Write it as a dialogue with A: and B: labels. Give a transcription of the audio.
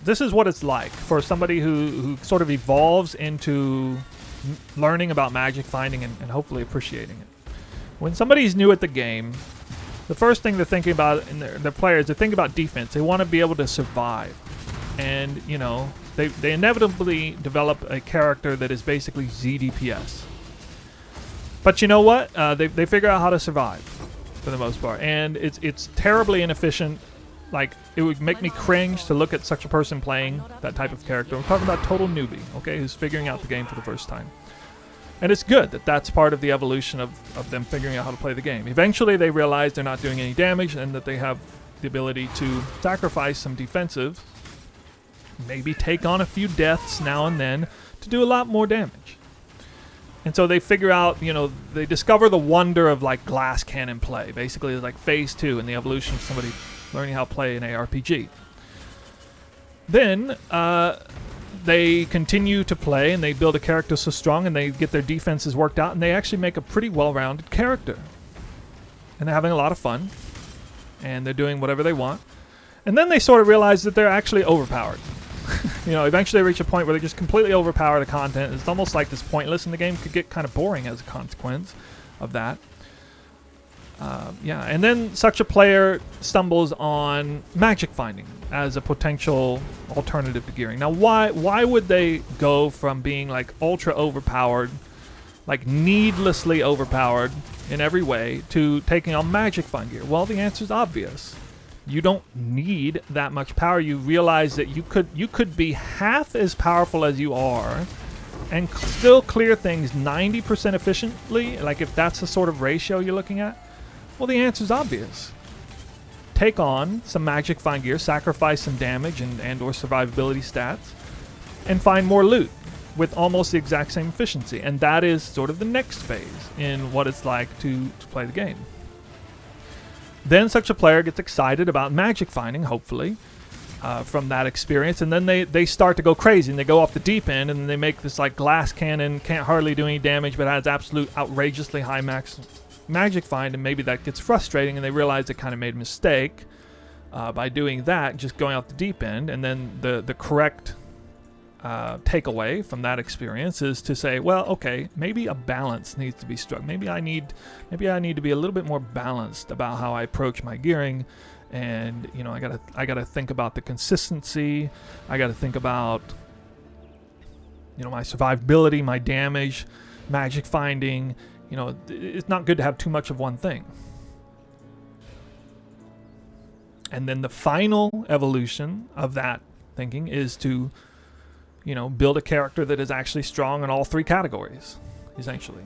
A: this is what it's like for somebody who sort of evolves into learning about magic finding and hopefully appreciating it. When somebody's new at the game, the first thing they're thinking about in their players, they think about defense. They want to be able to survive. And, you know, they inevitably develop a character that is basically ZDPS. But you know what? They figure out how to survive for the most part. And it's terribly inefficient. Like, it would make me cringe to look at such a person playing that type of character. I'm talking about total newbie, okay, who's figuring out the game for the first time. And it's good that that's part of the evolution of them figuring out how to play the game. Eventually, they realize they're not doing any damage and that they have the ability to sacrifice some defensive, maybe take on a few deaths now and then to do a lot more damage. And so they figure out, you know, they discover the wonder of like glass cannon play. Basically, it's like phase 2 in the evolution of somebody learning how to play an ARPG. Then they continue to play and they build a character so strong and they get their defenses worked out and they actually make a pretty well-rounded character. And they're having a lot of fun and they're doing whatever they want. And then they sort of realize that they're actually overpowered. You know, eventually they reach a point where they just completely overpower the content. It's almost like it's pointless, and the game could get kind of boring as a consequence of that. Yeah, and then such a player stumbles on magic finding as a potential alternative to gearing. Now, why would they go from being like ultra overpowered, like needlessly overpowered in every way, to taking on magic find gear? Well, the answer is obvious. You don't need that much power. You realize that you could be half as powerful as you are and still clear things 90% efficiently, like if that's the sort of ratio you're looking at. Well, the answer is obvious. Take on some magic find gear, sacrifice some damage and or survivability stats, and find more loot with almost the exact same efficiency. And that is sort of the next phase in what it's like to play the game. Then such a player gets excited about magic finding, hopefully, from that experience, and then they start to go crazy and they go off the deep end and they make this like glass cannon, can't hardly do any damage but has absolute outrageously high max magic find, and maybe that gets frustrating and they realize they kind of made a mistake by doing that, just going off the deep end. And then the correct takeaway from that experience is to say, well, okay, maybe a balance needs to be struck. Maybe I need to be a little bit more balanced about how I approach my gearing, and you know, I gotta think about the consistency. I gotta think about, you know, my survivability, my damage, magic finding. You know, it's not good to have too much of one thing. And then the final evolution of that thinking is to, you know, build a character that is actually strong in all 3 categories, essentially.